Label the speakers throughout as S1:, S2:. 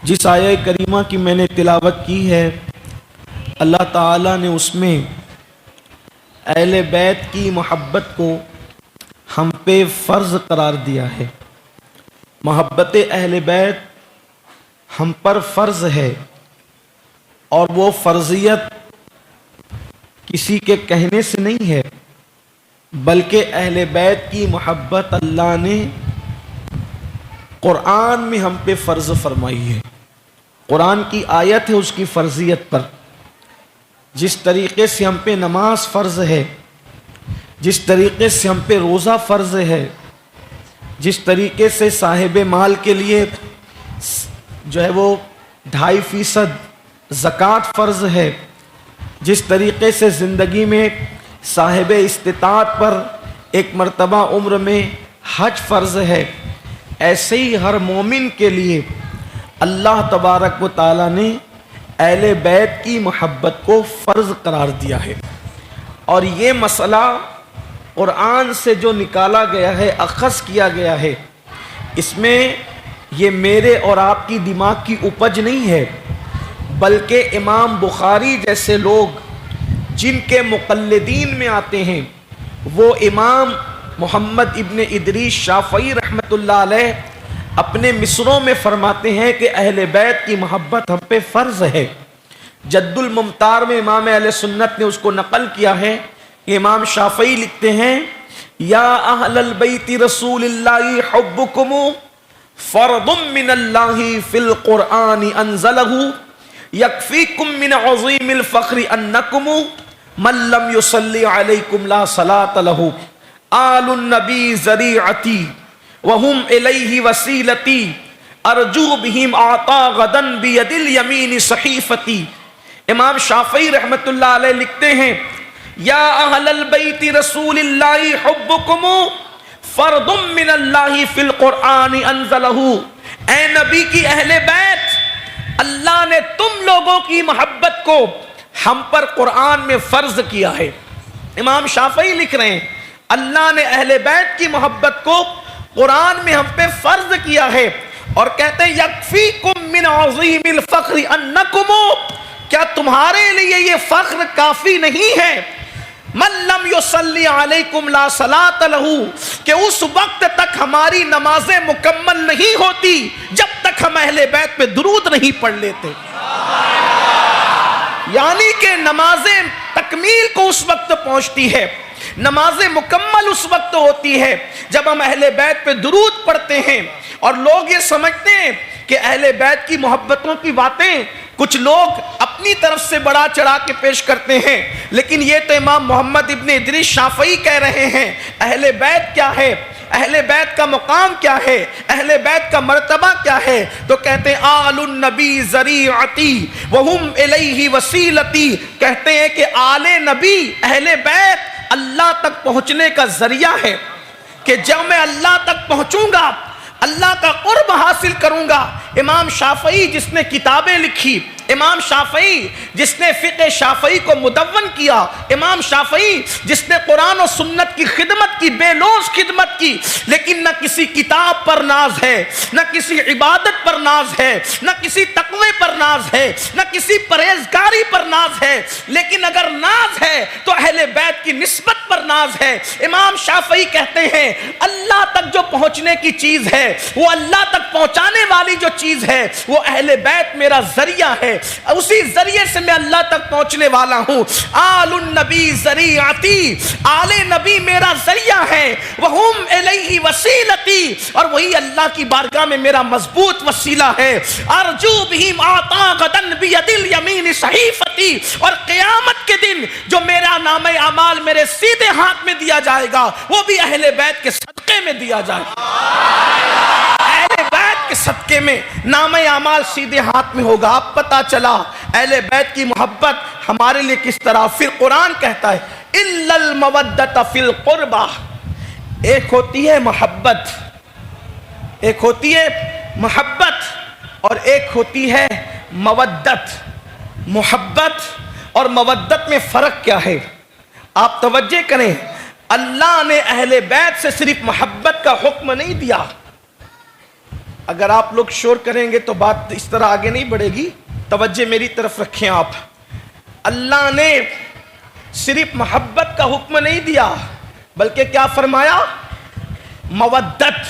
S1: जिस आया करीमा की मैंने तिलावत की है, अल्लाह ताला ने उसमें अहले बैत की मोहब्बत को हम पे फ़र्ज़ करार दिया है। मोहब्बत अहले बैत हम पर फ़र्ज़ है और वो फ़र्ज़ियत किसी के कहने से नहीं है, बल्कि अहले बैत की मोहब्बत अल्लाह ने कुरान में हम पे फ़र्ज़ फरमाई है। कुरान की आयत है उसकी फ़र्ज़ियत पर। जिस तरीक़े से हम पे नमाज फ़र्ज़ है, जिस तरीक़े से हम पे रोज़ा फ़र्ज़ है, जिस तरीक़े से साहिब माल के लिए जो है वो 2.5% ज़कात फ़र्ज़ है, जिस तरीक़े से ज़िंदगी में साहिब इस्तिताअत पर एक मर्तबा उम्र में हज फ़र्ज़ है, ऐसे ही हर मोमिन के लिए अल्लाह तबारक व तआला ने अहले बैत की मोहब्बत को फ़र्ज़ करार दिया है। और ये मसला कुरान से जो निकाला गया है, अख़ज़ किया गया है, इसमें ये मेरे और आपकी दिमाग की उपज नहीं है, बल्कि इमाम बुखारी जैसे लोग जिनके मुक़ल्लिदीन में आते हैं, वो इमाम मोहम्मद इब्न इदरीस शाफ़ई रहमतुल्लाह अलैह अपने मिसरों में फरमाते हैं कि अहले बैत की मोहब्बत हम पे फ़र्ज़ है। जद्दुल मुमतार में इमाम अहले सुन्नत ने उसको नकल किया है। इमाम शाफ़ई लिखते हैं, या अहलल बैति रसूलिल्लाहि हुब्बुकुम फ़र्दुम मिनल्लाहि फ़िल क़ुरआनि अंज़लहु यकफ़ीकुम मिन अज़ीमिल फ़ख्रि अन्नकुम मन लम युसल्ली अलैकुम ला सलात लहु आलुन नबी ज़रीअती वहुम इलैहि वसीलती अर्जू बिहिम आता गदन बियदिल यमीन सहीफती। इमाम शाफ़ई रहमतुल्लाह अलैह लिखते हैं, या अहलल बैति रसूलिल्लाहि हुब्बुकुम फ़र्दुम मिनल्लाहि फ़िल क़ुरआनि अंज़लहु। ऐ नबी की अहले बैत, अल्लाह ने तुम लोगों की मोहब्बत को हम पर कुरान में फ़र्ज़ किया है। इमाम शाफ़ई लिख रहे हैं, अल्लाह ने अहले बैत की मोहब्बत को कुरान में हम पे फ़र्ज़ किया है। और कहते हैं, यकफ़ीकुम मिन अज़ीमिल फ़ख्रि अन्नकुम, क्या तुम्हारे लिए ये फ़ख्र काफ़ी नहीं है, मन लम युसल्ली अलैकुम ला सलात लहू, कि उस वक्त तक हमारी नमाजें मुकम्मल नहीं होती जब तक हम अहले बैत पे दुरूद नहीं पढ़ लेते। यानी कि नमाजें तकमील को उस वक्त पहुंचती है, नमाजें मुकम्मल उस वक्त होती है जब हम अहले बैत पे दुरूद पढ़ते हैं। और लोग ये समझते हैं कि अहले बैत की मोहब्बतों की बातें कुछ लोग अपनी तरफ से बढ़ा चढ़ा के पेश करते हैं, लेकिन ये तो इमाम मोहम्मद इब्न इदरीस शाफ़ई कह रहे हैं। अहले बैत क्या है, अहले बैत का मुकाम क्या है, अहले बैत का मर्तबा क्या है, तो कहते हैं आलुन नबी ज़रीअती वहुम इलैहि वसीलती। कहते हैं कि आले नबी अहले बैत अल्लाह तक पहुंचने का जरिया है, कि जब मैं अल्लाह तक पहुंचूंगा, अल्लाह का कुर्ब हासिल करूंगा। इमाम शाफ़ई जिसने किताबें लिखी, इमाम शाफ़ई जिसने फ़िक़्ह शाफ़ई को मुदव्वन किया, इमाम शाफ़ई जिसने कुरान और सुन्नत की खिदमत की, बेलौस खिदमत की, लेकिन न किसी किताब पर नाज है, न किसी इबादत पर नाज है, न किसी तक़वे पर नाज है, न किसी परहेज़गारी पर नाज है, लेकिन अगर नाज है तो अहले बैत की निस्बत पर नाज है। इमाम शाफ़ई कहते हैं, अल्लाह तक जो पहुँचने की चीज़ है, वो अल्लाह तक पहुँचाने वाली जो चीज़ है, वो अहले बैत मेरा ज़रिया है, उसी जरिए से मैं अल्लाह तक पहुंचने वाला हूं। आलुन नबी ज़रीअती, आले नबी मेरा जरिया है, वहुम इलैहि वसीलती, और वही अल्लाह की बारगाह में मेरा मजबूत वसीला है। अर्जू बिहिम आता गदन बियदिल यमीन सहीफती, और क़यामत के दिन जो मेरा नामे अमाल मेरे सीधे हाथ में दिया जाएगा, वो भी अहले बैत के सदक़े में दिया जाएगा। अहले बैत के सदक़े में नामे अमाल सीधे हाथ में होगा। अब पता चला अहले बैत की मोहब्बत हमारे लिए किस तरह। फिर कुरान कहता है, इल्लल मवद्दत फिल कुर्बा। एक होती है मोहब्बत, एक होती है मोहब्बत और एक होती है मवद्दत। मोहब्बत और मवद्दत में फ़र्क क्या है, आप तवज्जो करें। अल्लाह ने अहले बैत से सिर्फ मोहब्बत का हुक्म नहीं दिया, अगर आप लोग शोर करेंगे तो बात इस तरह आगे नहीं बढ़ेगी। तवज्जो मेरी तरफ रखें आप। अल्लाह ने सिर्फ मोहब्बत का हुक्म नहीं दिया, बल्कि क्या फरमाया? मवद्दत।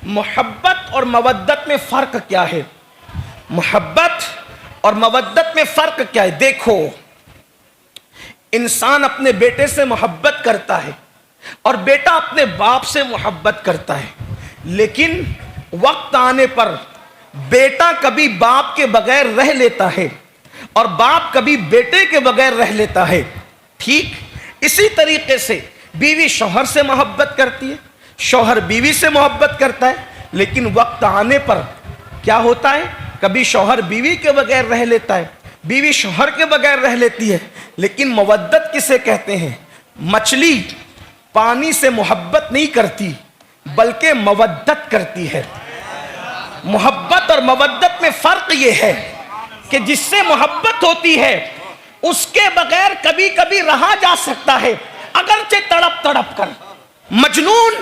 S1: मोहब्बत और मवद्दत में फर्क क्या है? मोहब्बत और मवद्दत में फर्क क्या है? देखो, इंसान अपने बेटे से मोहब्बत करता है और बेटा अपने बाप से मोहब्बत करता है, लेकिन वक्त आने पर बेटा कभी बाप के बगैर रह लेता है और बाप कभी बेटे के बगैर रह लेता है। ठीक इसी तरीके से बीवी शौहर से मोहब्बत करती है, शौहर बीवी से मोहब्बत करता है, लेकिन वक्त आने पर क्या होता है? कभी शौहर बीवी के बगैर रह लेता है, बीवी शौहर के बगैर रह लेती है। लेकिन मवद्दत किसे कहते हैं? मछली पानी से मोहब्बत नहीं करती, बल्कि मवद्दत करती है। मोहब्बत और मवद्दत में फर्क यह है कि जिससे मोहब्बत होती है उसके बगैर कभी कभी रहा जा सकता है, अगरचे तड़प तड़प कर। मजनून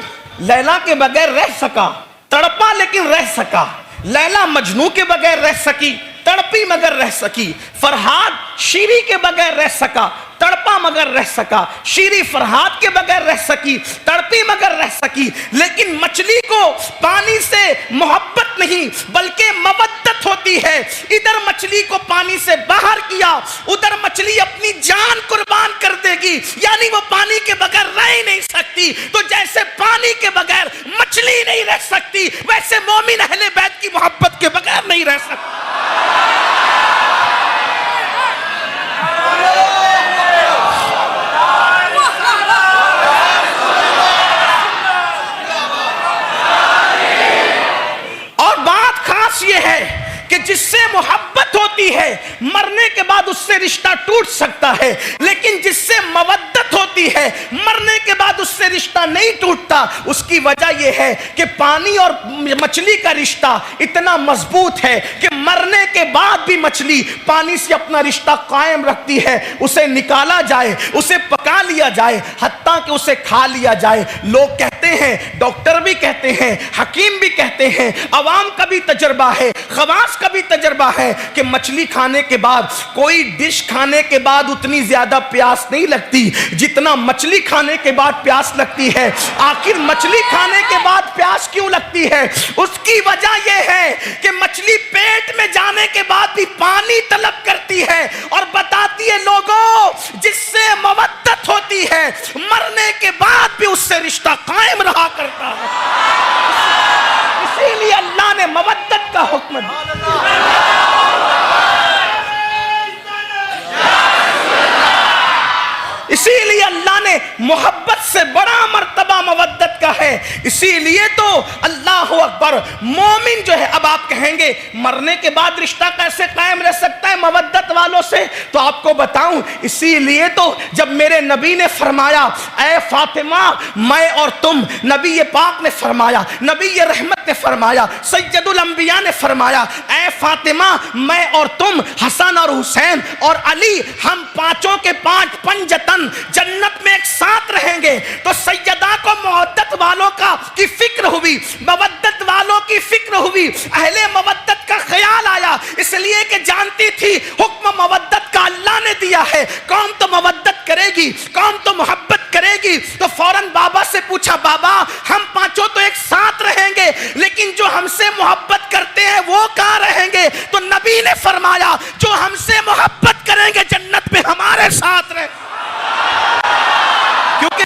S1: लैला के बगैर रह सका, तड़पा लेकिन रह सका। लैला मजनू के बगैर रह सकी, तड़पी मगर रह सकी। फरहाद शीरी के बगैर रह सका, तड़पा मगर रह सका। शीरी फरहाद के बगैर रह सकी, तड़पी मगर रह सकी। लेकिन मछली को पानी से मोहब्बत नहीं बल्कि मवद्दत होती है। इधर मछली को पानी से बाहर किया, उधर मछली अपनी जान कुर्बान कर देगी, यानी वो पानी के बगैर रह ही नहीं सकती। तो जैसे पानी के बगैर मछली नहीं रह सकती, वैसे मोमिन अहले बैत की मोहब्बत के बगैर नहीं रह सकती। ये है कि जिससे मोहब्बत होती है मरने के बाद उससे रिश्ता टूट सकता है, लेकिन जिससे मवद्दत होती है मरने के बाद उससे रिश्ता नहीं टूटता। उसकी वजह यह है कि पानी और मछली का रिश्ता इतना मजबूत है कि मरने के बाद भी मछली पानी से अपना रिश्ता कायम रखती है। उसे निकाला जाए, उसे पका लिया जाए, हत्ता कि उसे खा लिया जाए। लोग कहते हैं, डॉक्टर भी कहते हैं, हकीम भी कहते हैं, अवाम का भी तजर्बा है, खवास का भी तजर्बा है कि मछली खाने के बाद, कोई डिश खाने के बाद उतनी ज्यादा प्यास नहीं लगती जितना मछली खाने के बाद प्यास लगती है। आखिर मछली खाने के बाद प्यास क्यों लगती है? उसकी वजह यह है कि मछली पेट में जाने के बाद भी पानी तलब करती है और बताती है लोगों, जिससे मवद्दत होती है मरने के बाद भी उससे रिश्ता कायम रहा करता है। इसीलिए अल्लाह ने मवद्दत का हुक्म दिया। इसीलिए अल्लाह ने मोहब्बत से बड़ा मर्तबा मवद्दत का है। इसीलिए तो अल्लाह अकबर, मोमिन जो है, अब आप कहेंगे मरने के बाद रिश्ता कैसे कायम रह सकता है मवद्दत वालों से? तो आपको बताऊं, इसीलिए तो जब मेरे नबी ने फरमाया, ऐ फातिमा मैं और तुम, नबी पाक ने फरमाया, नबी रहमत ने फरमाया, सैयदुल अंबिया ने फरमाया, ऐ फातिमा मैं और तुम, हसन और हुसैन और अली, हम पांचों के पांच पंजतन जन्नत में एक साथ रहेंगे। तो सैयदा को मवद्दत वालों का की फिक्र हुई, मवद्दत वालों की फिक्र हुई, अहले मवद्दत का ख्याल आया, इसलिए कि जानती थी हुक्म मवद्दत का अल्लाह ने दिया है। कौम तो मवद्दत करेगी, कौम तो मोहब्बत करेगी। तो फौरन बाबा से पूछा, बाबा हम पांचों तो एक साथ रहेंगे, लेकिन जो हमसे मोहब्बत करते हैं वो कहां रहेंगे? तो नबी ने फरमाया, जो हमसे मोहब्बत करेंगे जन्नत में हमारे साथ रहे। क्योंकि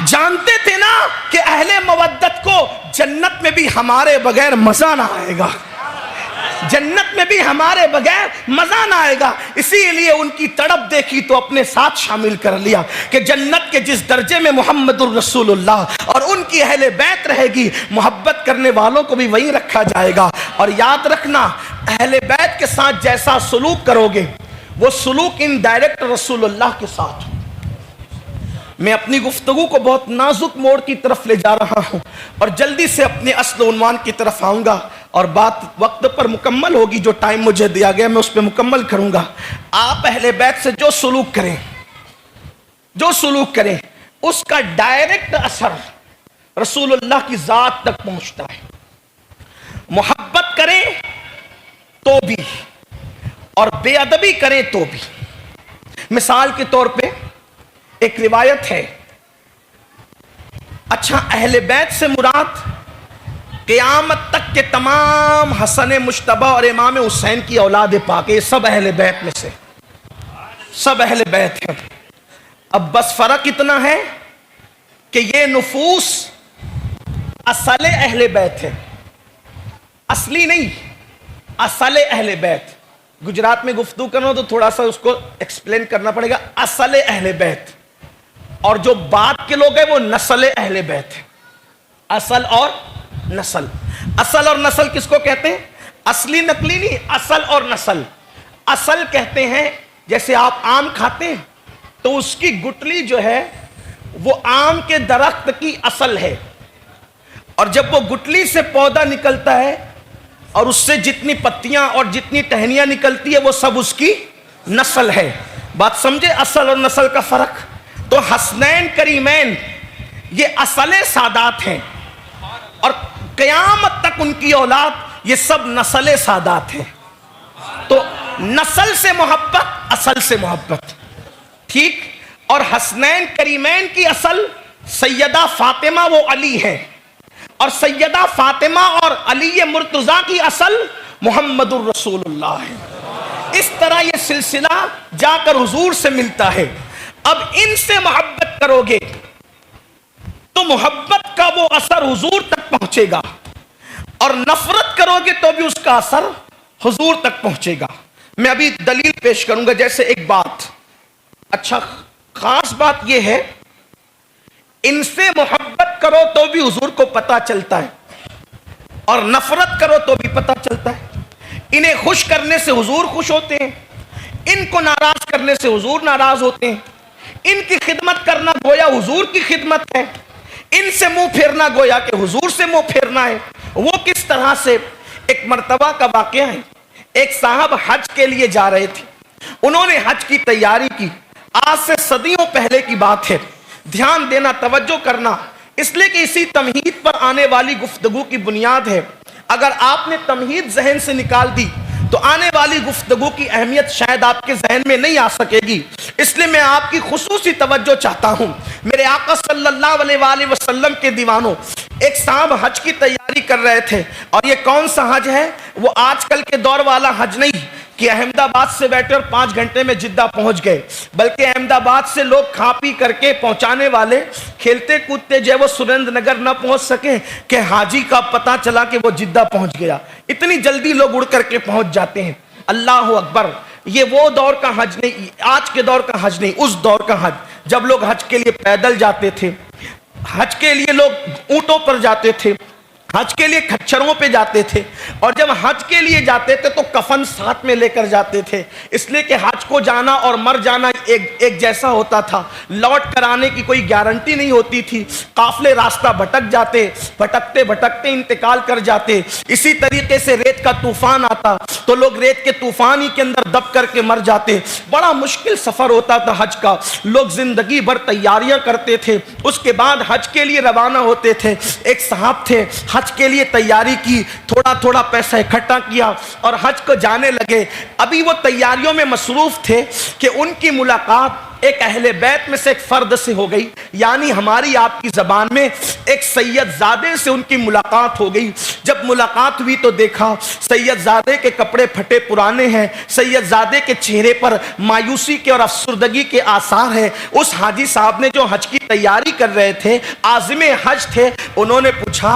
S1: जानते थे ना कि अहले मवद्दत को जन्नत में भी हमारे बगैर मजा ना आएगा, जन्नत में भी हमारे बगैर मजा ना आएगा। इसीलिए उनकी तड़प देखी तो अपने साथ शामिल कर लिया कि जन्नत के जिस दर्जे में मुहम्मदुर रसूलुल्लाह और उनकी अहले बैत रहेगी, मोहब्बत करने वालों को भी वहीं रखा जाएगा। और याद रखना, अहले बैत के साथ जैसा सुलूक करोगे वो सुलूक इनडायरेक्ट रसूलुल्लाह के साथ। मैं अपनी गुफ्तगू को बहुत नाजुक मोड़ की तरफ ले जा रहा हूं और जल्दी से अपने अस्ल उन्वान की तरफ आऊंगा और बात वक्त पर मुकम्मल होगी। जो टाइम मुझे दिया गया मैं उस पर मुकम्मल करूंगा। आप अहले बैत से जो सुलूक करें, जो सुलूक करें, उसका डायरेक्ट असर रसूलुल्लाह की जात तक पहुंचता है। मोहब्बत करें तो भी और बेअदबी करें तो भी। मिसाल के तौर पे एक रिवायत है, अच्छा अहले बैत से मुराद क़यामत तक के तमाम हसन मुश्तबा और इमाम हुसैन की औलाद पाक, ये सब अहले बैत में से, सब अहले बैत हैं। अब बस फर्क इतना है कि ये नुफूस असले अहले बैत है, असली नहीं, असले अहले बैत। गुजरात में गुफ्तगू करना तो थोड़ा सा उसको एक्सप्लेन करना पड़ेगा। असले अहले बैत और जो बाद के लोग हैं वो नस्ल अहले बैत है। असल और नस्ल, असल और नस्ल किसको कहते हैं? असली नकली नहीं, असल और नस्ल। असल कहते हैं जैसे आप आम खाते हैं तो उसकी गुठली जो है वो आम के दरख्त की असल है, और जब वो गुठली से पौधा निकलता है और उससे जितनी पत्तियां और जितनी टहनियां निकलती है वो सब उसकी नस्ल है। बात समझे असल और नस्ल का फर्क? तो हसनैन करीमैन ये असले सादात हैं और क़यामत तक उनकी औलाद ये सब नस्ले सादात हैं। तो नस्ल से मोहब्बत, असल से मोहब्बत, ठीक। और हसनैन करीमैन की असल सैयदा फातिमा वो अली है, और सैयदा फातिमा और अली मुर्तज़ा की असल मोहम्मदुर रसूलुल्लाह है। इस तरह ये सिलसिला जाकर हुजूर से मिलता है। अब इनसे मोहब्बत करोगे तो मोहब्बत का वो असर हुजूर तक पहुंचेगा, और नफरत करोगे तो भी उसका असर हुजूर तक पहुंचेगा। मैं अभी दलील पेश करूंगा। जैसे एक बात, अच्छा खास बात यह है, इनसे मोहब्बत करो तो भी हुजूर को पता चलता है, और नफरत करो तो भी पता चलता है। इन्हें खुश करने से हुजूर खुश होते हैं, इनको नाराज करने से हुजूर नाराज होते हैं। इनकी खिदमत करना गोया हुजूर की खिदमत है, इनसे मुंह फेरना गोया कि हुजूर से मुंह फेरना है। वो किस तरह से? एक मर्तबा का वाकया है, एक साहब हज के लिए जा रहे थे, उन्होंने हज की तैयारी की। आज से सदियों पहले की बात है, ध्यान देना, तवज्जो करना, इसलिए कि इसी तमहीद पर आने वाली गुफ्तगू की बुनियाद है। अगर आपने तमहीद जहन से निकाल दी तो आने वाली गुफ्तगू की अहमियत शायद आपके जहन में नहीं आ सकेगी। इसलिए मैं आपकी खुसूसी तवज्जो चाहता हूं। मेरे आका सल्लल्लाहु अलैहि वसल्लम के दीवानों, एक साहब हज की तैयारी कर रहे थे, और ये कौन सा हज है? वो आजकल के दौर वाला हज नहीं कि अहमदाबाद से बैठे और 5 घंटे में जिद्दा पहुंच गए, बल्कि अहमदाबाद से लोग खा पी करके पहुंचाने वाले खेलते कूदते जो वो सुरेंद्र नगर न पहुंच सके कि हाजी का पता चला कि वो जिद्दा पहुंच गया। इतनी जल्दी लोग उड़ करके पहुंच जाते हैं। अल्लाह अकबर। ये वो दौर का हज नहीं, आज के दौर का हज नहीं, उस दौर का हज जब लोग हज के लिए पैदल जाते थे, हज के लिए लोग ऊंटों पर जाते थे, हज के लिए खच्चरों पे जाते थे, और जब हज के लिए जाते थे तो कफन साथ में लेकर जाते थे, इसलिए कि हज को जाना और मर जाना एक जैसा होता था। लौट कर आने की कोई गारंटी नहीं होती थी। काफले रास्ता भटक जाते, भटकते भटकते इंतकाल कर जाते। इसी तरीके से रेत का तूफान आता तो लोग रेत के तूफान ही के अंदर दब करके मर जाते। बड़ा मुश्किल सफर होता था हज का। लोग जिंदगी भर तैयारियां करते थे, उसके बाद हज के लिए रवाना होते थे। एक साहब थे, हज के लिए तैयारी की, थोड़ा थोड़ा पैसा इकट्ठा किया और हज को जाने लगे। अभी वो तैयारियों में मसरूफ थे कि उनकी मुलाकात एक अहले बैत में से एक फर्द से हो गई, यानी हमारी आपकी जबान में एक सैयदजादे से उनकी मुलाकात हो गई। जब मुलाकात हुई तो देखा सैयदजादे के कपड़े फटे पुराने हैं, सैयदजादे के चेहरे पर मायूसी के और अफसुर्दगी के आसार हैं। उस हाजी साहब ने जो हज की तैयारी कर रहे थे, आज़िम हज थे, उन्होंने पूछा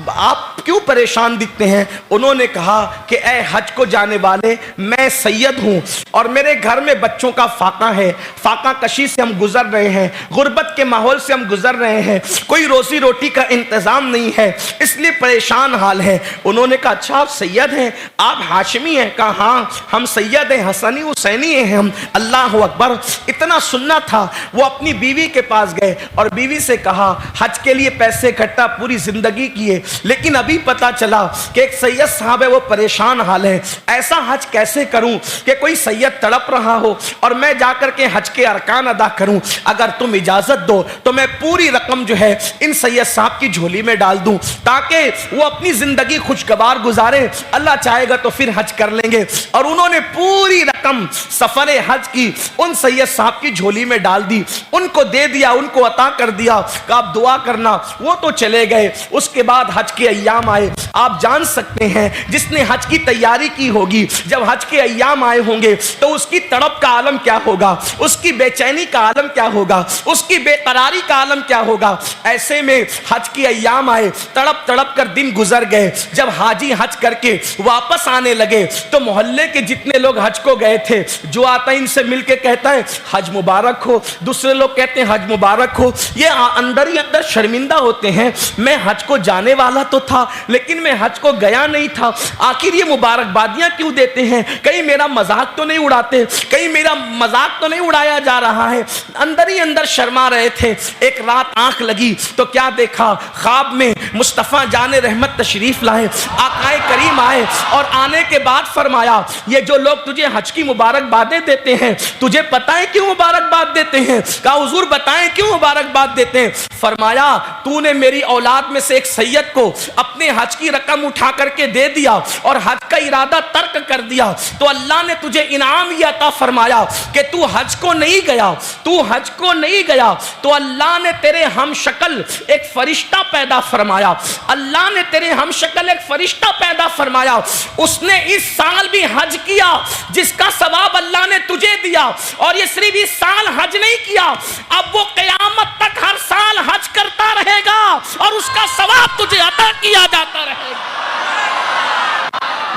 S1: आप क्यों परेशान दिखते हैं? उन्होंने कहा कि ए हज को जाने वाले, मैं सैयद हूं और मेरे घर में बच्चों का फाका है, फाका कशी से हम गुजर रहे हैं, गुर्बत के माहौल से हम गुजर रहे हैं, कोई रोजी रोटी का इंतजाम नहीं है, इसलिए परेशान हाल है। उन्होंने कहा अच्छा आप सैयद हैं, आप हाशमी हैं? कहा हाँ हम सैयद हैं, हसनी हुसैनी हैं हम। अल्लाह अकबर। इतना सुनना था, वो अपनी बीवी के पास गए और बीवी से कहा हज के लिए पैसे इकट्ठा पूरी जिंदगी किए, लेकिन अभी तभी पता चला कि एक सैयद साहब है, वो परेशान हाल है, ऐसा हज कैसे करूं कि कोई सैयद तड़प रहा हो और मैं जाकर के हज के अरकान अदा करूं। अगर तुम इजाजत दो तो मैं पूरी रकम जो है इन सैयद साहब की झोली में डाल दूं, ताकि वो अपनी जिंदगी खुशगवार गुजारे, अल्लाह चाहेगा तो फिर हज कर लेंगे। और उन्होंने पूरी रकम सफर हज की उन सैयद साहब की झोली में डाल दी, उनको दे दिया, उनको अता कर दिया कि आप दुआ करना। वो तो चले गए। उसके बाद हज के अय्याम आए। आप जान सकते हैं जिसने हज की तैयारी की होगी, जब हज के अय्याम आए होंगे तो उसकी तड़प का आलम क्या होगा, उसकी बेचैनी का आलम क्या होगा, उसकी बेकरारी का आलम क्या होगा। ऐसे में हज के अय्याम आए, तड़प तड़प कर दिन गुजर गए। जब हाजी हज करके वापस आने लगे तो मोहल्ले के जितने लोग हज को गए थे, जो आता है इनसे मिलके कहता है हज मुबारक हो, दूसरे लोग कहते हैं हज मुबारक हो। ये अंदर ही अंदर शर्मिंदा होते हैं, मैं हज को जाने वाला तो था लेकिन मैं हज को गया नहीं था, आखिर ये मुबारकबादियां क्यों देते हैं, कहीं मेरा मजाक तो नहीं उड़ाते, कहीं मेरा मजाक तो नहीं उड़ाया जा रहा है। अंदर ही अंदर शर्मा रहे थे। एक रात आंख लगी तो क्या देखा, ख्वाब में मुस्तफ़ा जाने रहमत तशरीफ लाए, आकाए करीम आए और आने के बाद फरमाया ये जो लोग तुझे हज की मुबारकबादें देते हैं, तुझे पता है क्यों मुबारकबाद देते हैं? कहा हुजूर बताएं क्यों मुबारकबाद देते हैं? फरमाया तूने मेरी औलाद में से एक सैयद को अपने हज की रकम उठा करके दे दिया और हज का इरादा तर्क कर दिया, तो अल्लाह ने तुझे इनाम ये अता फरमाया कि तू हज को नहीं गया, तू हज को नहीं गया तो अल्लाह ने तेरे हम शक्ल एक फरिश्ता पैदा फरमाया, अल्लाह ने तेरे हम शक्ल एक फरिश्ता पैदा फरमाया। उसने इस साल भी हज किया जिसका सवाब अल्लाह ने तुझे दिया, और ये सिर्फ इस साल हज नहीं किया, अब वो क़यामत तक हर साल हज करता रहेगा और उसका सवाब तुझे अता किया जाता रहेगा।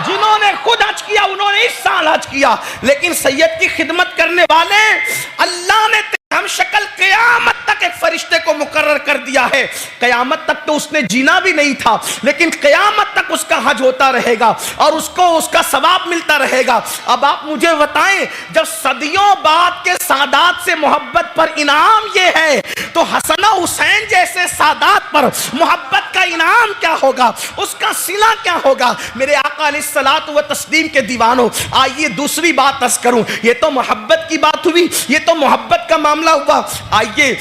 S1: जिन्होंने खुद हज किया उन्होंने इस साल हज किया, लेकिन सैयद की खिदमत करने वाले अल्लाह ने हम शक्ल क़यामत तक एक फरिश्ते को मुकर्रर कर दिया है। क़यामत तक तो उसने जीना भी नहीं था, लेकिन क़यामत तक उसका हज होता रहेगा और उसको उसका सवाब मिलता रहेगा। अब आप मुझे बताएं, जब सदियों बाद के सादात से मोहब्बत पर इनाम ये है, तो हसन हुसैन जैसे सादात पर मोहब्बत का इनाम क्या होगा, उसका सिला क्या होगा। मेरे आका अलैहिस्सलातु व तस्लीम के दीवानों, आइए दूसरी बात अर्ज़ करूं। ये तो मोहब्बत की बात हुई, ये तो मोहब्बत का मामला हुआ। आइए